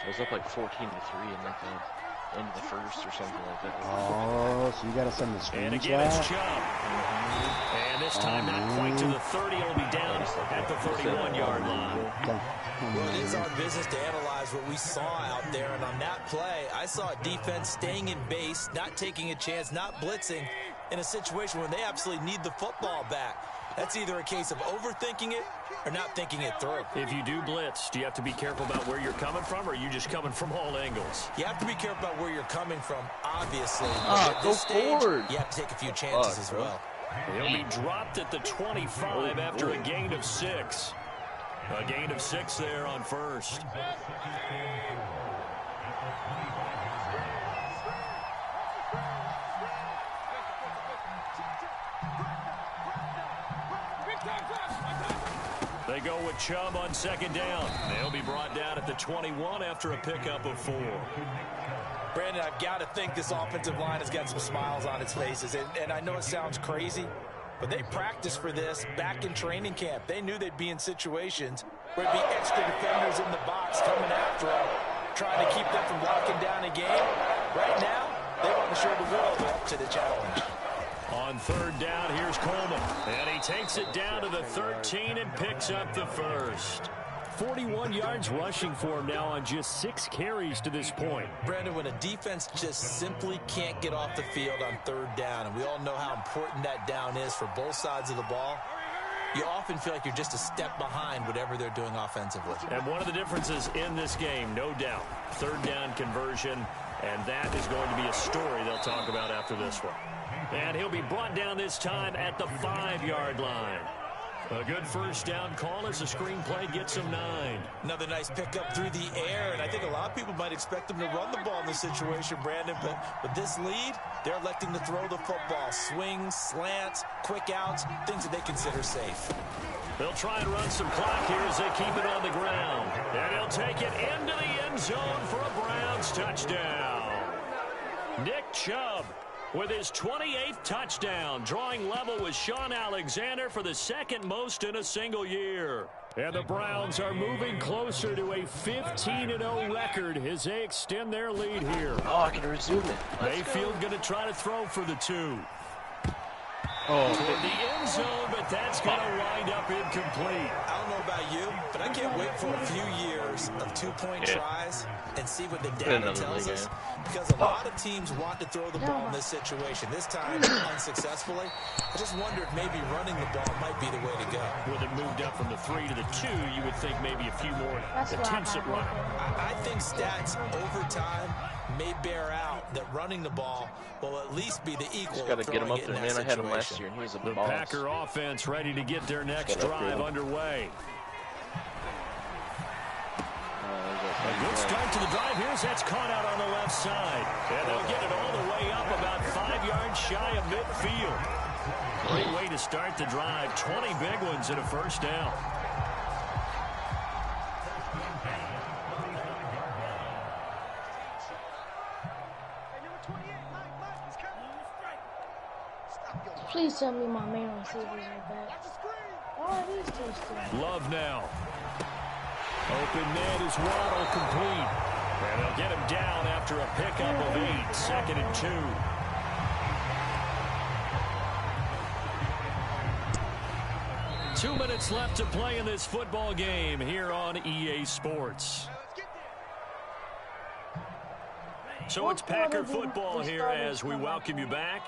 It was up like 14-3 in like the end of the first or something like that. Oh, so you got to send the screen And again, it's shot? Chubb. And this time not quite to the 30. It'll be down at the 31-yard line. Well, it is our business to analyze what we saw out there. And on that play, I saw a defense staying in base, not taking a chance, not blitzing in a situation where they absolutely need the football back. That's either a case of overthinking it or not thinking it through. If you do blitz, do you have to be careful about where you're coming from, or are you just coming from all angles? You have to be careful about where you're coming from, obviously. Go forward. You have to take a few chances as well. He'll be dropped at the 25 after a gain of 6. A gain of 6 there on first. They go with Chubb on second down. They'll be brought down at the 21 after a pickup of 4. Brandon, I've got to think this offensive line has got some smiles on its faces. And I know it sounds crazy, but they practiced for this back in training camp. They knew they'd be in situations where it'd be extra defenders in the box coming after them, trying to keep them from locking down a game. Right now, they want to show the world up to the challenge. On third down, here's Coleman. And he takes it down to the 13 and picks up the first. 41 yards rushing for him now on just 6 carries to this point. Brandon, when a defense just simply can't get off the field on third down, and we all know how important that down is for both sides of the ball, you often feel like you're just a step behind whatever they're doing offensively. And one of the differences in this game, no doubt, third down conversion, and that is going to be a story they'll talk about after this one. And he'll be brought down this time at the 5-yard line. A good first down call as the screenplay gets him 9. Another nice pickup through the air, and I think a lot of people might expect them to run the ball in this situation, Brandon, but with this lead, they're electing to throw the football. Swings, slants, quick outs, things that they consider safe. They'll try and run some clock here as they keep it on the ground. And he'll take it into the end zone for a Browns touchdown. Nick Chubb with his 28th touchdown, drawing level with Sean Alexander for the second most in a single year. And the Browns are moving closer to a 15-0 record as they extend their lead here. Oh, I can resume it. Mayfield going to try to throw for the 2. Oh, Toward the end zone, but that's going to wind up incomplete. I don't know about you, but I can't wait for a few years of two-point tries and see what the data tells us. Because a lot of teams want to throw the ball in this situation. This time, unsuccessfully. I just wonder if maybe running the ball might be the way to go. With it moved up from the 3 to the 2, you would think maybe a few more attempts at running. I think stats over time may bear out that running the ball will at least be the equal. Just got to get him up there, man. I had him last year, and he was a The boss. Packer offense ready to get their next drive underway. A good start to the drive. Here's that's caught out on the left side. And they'll get it all the way up about 5 yards shy of midfield. Great way to start the drive. 20 big ones and a first down. Please tell me my main receivers are back. Oh, it is still. Love now. Open net is Waddle complete. And they'll get him down after a pickup of 8. 2nd and 2. Two minutes left to play in this football game here on EA Sports. So it's Packer football here as we welcome you back.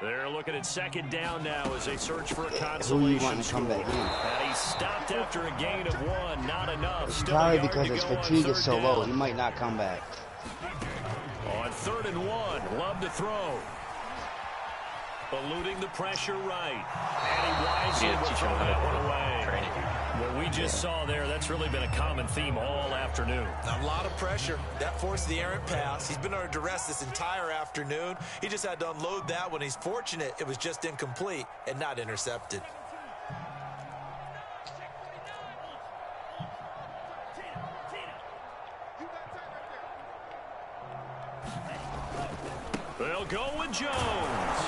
They're looking at second down now as they search for a consolation score. And he stopped after a gain of 1. Not enough. Still probably because his fatigue is so low. He might not come back. On 3rd and 1, Love to throw. Eluding the pressure right. And he wisely will throw that one away. What we just saw there, that's really been a common theme all afternoon. A lot of pressure. That forced the errant pass. He's been under duress this entire afternoon. He just had to unload that one. He's fortunate it was just incomplete and not intercepted. They'll go with Jones.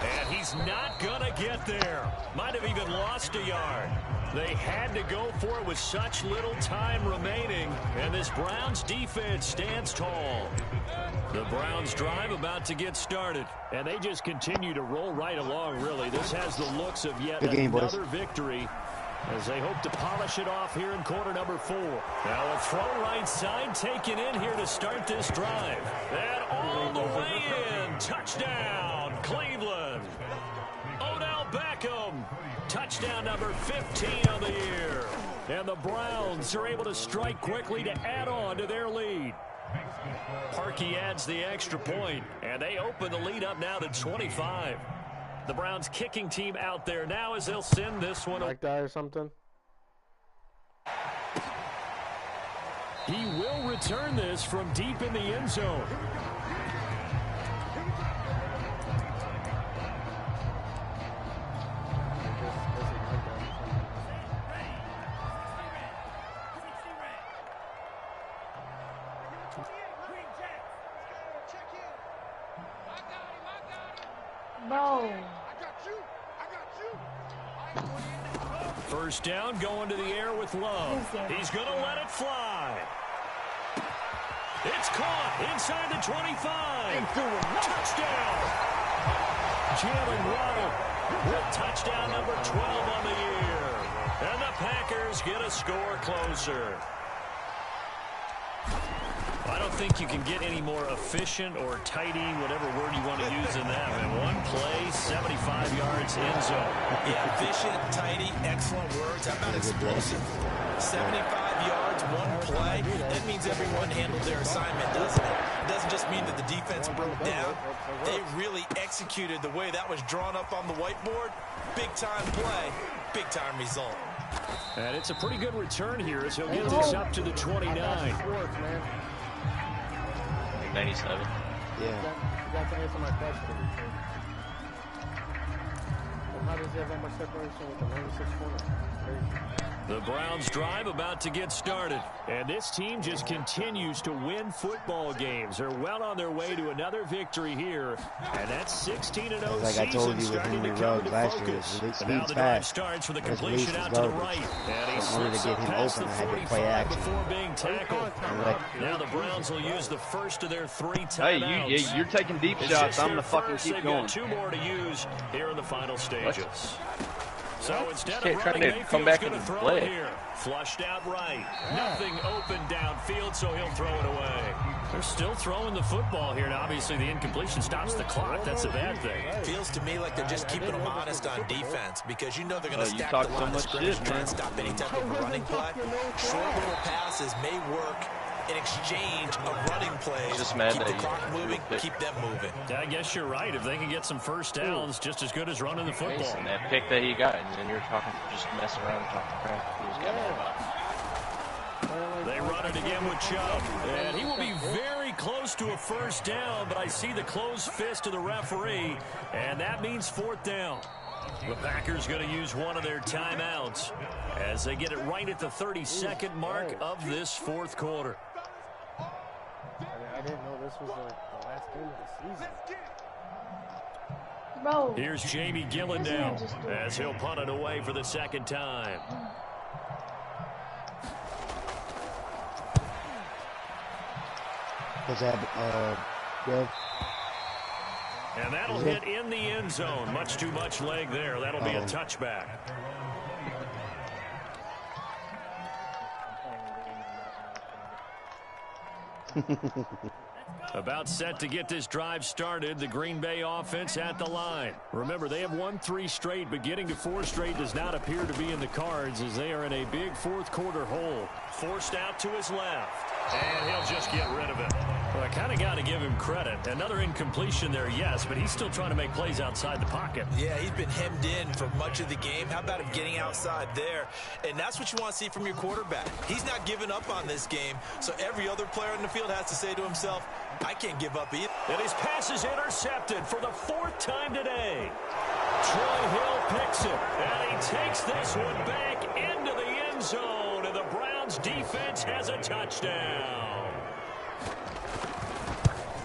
And he's not going to get there. Might have even lost a yard. They had to go for it with such little time remaining. And this Browns defense stands tall. The Browns drive about to get started. And they just continue to roll right along, really. This has the looks of yet another victory as they hope to polish it off here in quarter number 4. Now a throw right side taken in here to start this drive. And all the way in. Touchdown, Cleveland. Odell Beckham. Touchdown number 15 on the year. And the Browns are able to strike quickly to add on to their lead. Parkey adds the extra point, and they open the lead up now to 25. The Browns kicking team out there now as they'll send this one. Like that or something? He will return this from deep in the end zone. Bro. First down, going to the air with Love. He's going to let it fly. It's caught inside the 25. Touchdown. Jalen Waddle with touchdown number 12 on the year. And the Packers get a score closer. I don't think you can get any more efficient or tidy, whatever word you want to use in that. And one play, 75 yards end zone. Yeah, efficient, tidy, excellent words. How about explosive? 75 yards, one play. That means everyone handled their assignment, doesn't it? It doesn't just mean that the defense broke down. They really executed the way that was drawn up on the whiteboard. Big-time play, big-time result. And it's a pretty good return here as he'll get this up to the 29. 97. Yeah. You got to answer my question. Well, how does he have that much separation with the 96 corner? The Browns drive about to get started. And this team just continues to win football games. They're well on their way to another victory here. And that's 16-0 like season I told you starting to with come Ruggs to last year, focus. his And now speed's the drive fast. starts with a His completion release out is to the garbage. right. And he So in order slips to up get him past open, the I had to play 45 action. before being tackled. Now the Browns will use the first of their 3 timeouts. Hey, you're taking deep It's shots. just I'm their gonna fucking first. keep They've going. got 2 more to use here in the final stages. So instead Can't of try running, to Mayfield's come back going to and throw play it it. here. Flushed out right. Nothing open downfield, so he'll throw it away. They're still throwing the football here. Now, obviously, the incompletion stops the clock. That's a bad thing. Feels to me like they're just keeping them honest on defense because you know they're going to You stack talk the so line of much scrimmage, shit, try man. and stop any type of a running play. Short little passes may work in exchange of running plays. Just mad keep that the you clock moving, pick. keep them moving. I guess you're right. If they can get some first downs, just as good as running the football. And that pick that he got, and then you're talking, just messing around and talking crap. He was got mad about it. They run it again with Chubb, and he will be very close to a first down, but I see the closed fist of the referee, and that means 4th down. The Packers going to use one of their timeouts as they get it right at the 32nd mark of this 4th quarter. I didn't know this was the last game of the season. Bro. Here's Jamie Gillen as he'll punt it away for the 2nd time. What's that, Greg? And that'll hit in the end zone. Much too much leg there. That'll be a touchback. About set to get this drive started. The Green Bay offense at the line. Remember, they have won 3 straight, but getting to 4 straight does not appear to be in the cards as they are in a big 4th quarter hole. Forced out to his left. And he'll just get rid of it. Well, I kind of got to give him credit. Another incompletion there, yes, but he's still trying to make plays outside the pocket. Yeah, he's been hemmed in for much of the game. How about him getting outside there? And that's what you want to see from your quarterback. He's not giving up on this game, so every other player in the field has to say to himself, I can't give up either. And his pass is intercepted for the 4th time today. Troy Hill picks it, and he takes this one back into the end zone, and the Browns defense has a touchdown.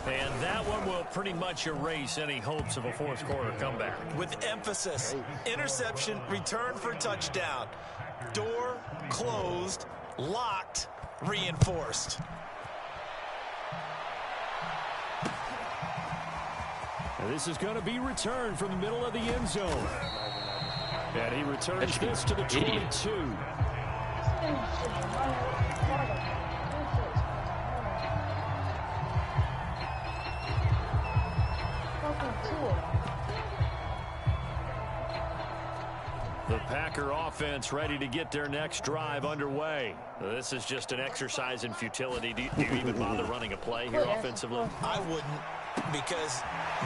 And that one will pretty much erase any hopes of a fourth quarter comeback. With emphasis, interception, return for touchdown. Door closed, locked, reinforced. And this is going to be returned from the middle of the end zone. And he returns this to the 22. The Packer offense ready to get their next drive underway. This is just an exercise in futility. Do you even bother running a play here offensively? I wouldn't, because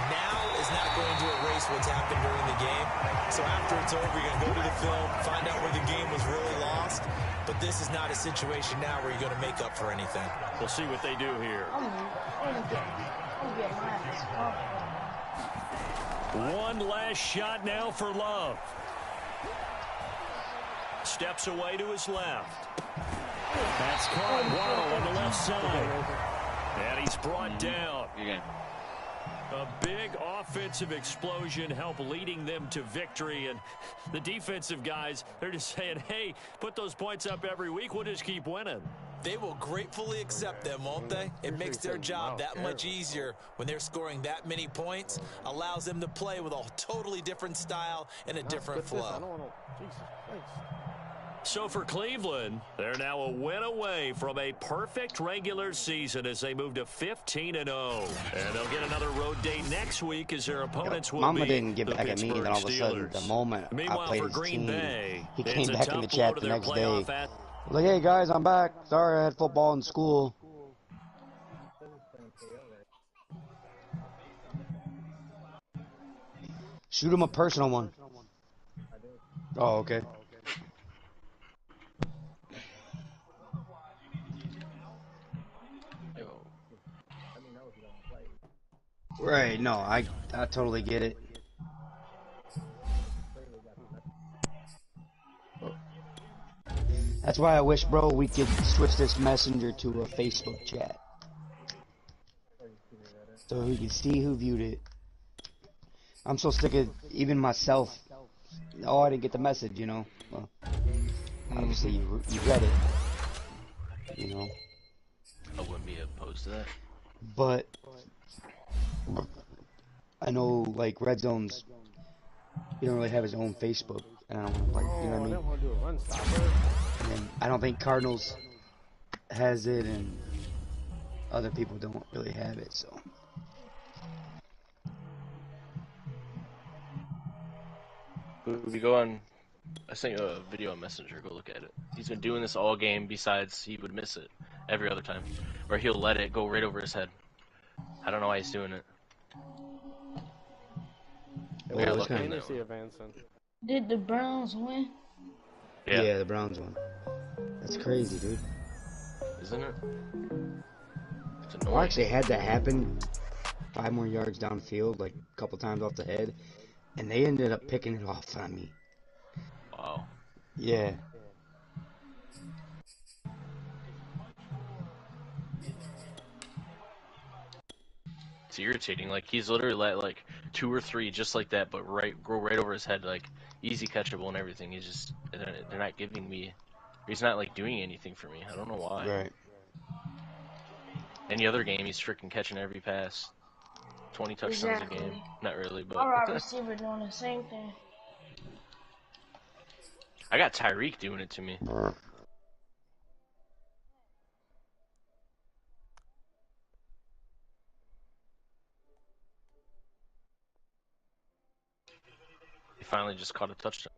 now is not going to erase what's happened during the game. So after it's over, you're going to go to the film, find out where the game was really lost. But this is not a situation now where you're going to make up for anything. We'll see what they do here. One last shot now for Love. Steps away to his left. That's caught Waddle on the left side. And he's brought down. A big offensive explosion help leading them to victory. And the defensive guys, they're just saying, hey, put those points up every week. We'll just keep winning. They will gratefully accept them, won't they? It makes their job that much easier when they're scoring that many points. Allows them to play with a totally different style and a different flow. So for Cleveland, they're now a win away from a perfect regular season as they move to 15-0. And they'll get another road date next week as their opponents will Mama be didn't get the back at me, Pittsburgh then all of a sudden, Steelers. the moment I Meanwhile, played for his Green team, Bay, he it's came a back tough in the blow chat to the their next playoff day. at Like, hey guys, I'm back. Sorry, I had football in school. Shoot him a personal one. Oh, okay. Right, no, I totally get it. That's why I wish, bro, we could switch this messenger to a Facebook chat. So we could see who viewed it. I'm so sick of even myself. Oh, I didn't get the message, you know. Well, obviously you read it, you know. I wouldn't be opposed to that. But I know, like, Red Zone's, he don't really have his own Facebook. And I don't like, you know what I mean? Want to do a run stopper. And then I don't think Cardinals has it, and other people don't really have it, so. If you go on, I sent you a video on Messenger, go look at it. He's been doing this all game, besides he would miss it every other time. Or he'll let it go right over his head. I don't know why he's doing it. What was fantasy advancing? Did the Browns win? Yeah, the Browns won. That's crazy, dude. Isn't it? It's annoying. I actually had that happen 5 more yards downfield, like a couple times off the head, and they ended up picking it off on me. Wow. Yeah. It's irritating. Like, he's literally let, like, 2 or 3 just like that, but go right over his head, like, easy catchable and everything. He's just, they're not giving me, he's not, like, doing anything for me. I don't know why. Right. Any other game, he's freaking catching every pass. 20 touchdowns a game. Not really, but... Our wide receiver doing the same thing. I got Tyreek doing it to me. He finally just caught a touchdown.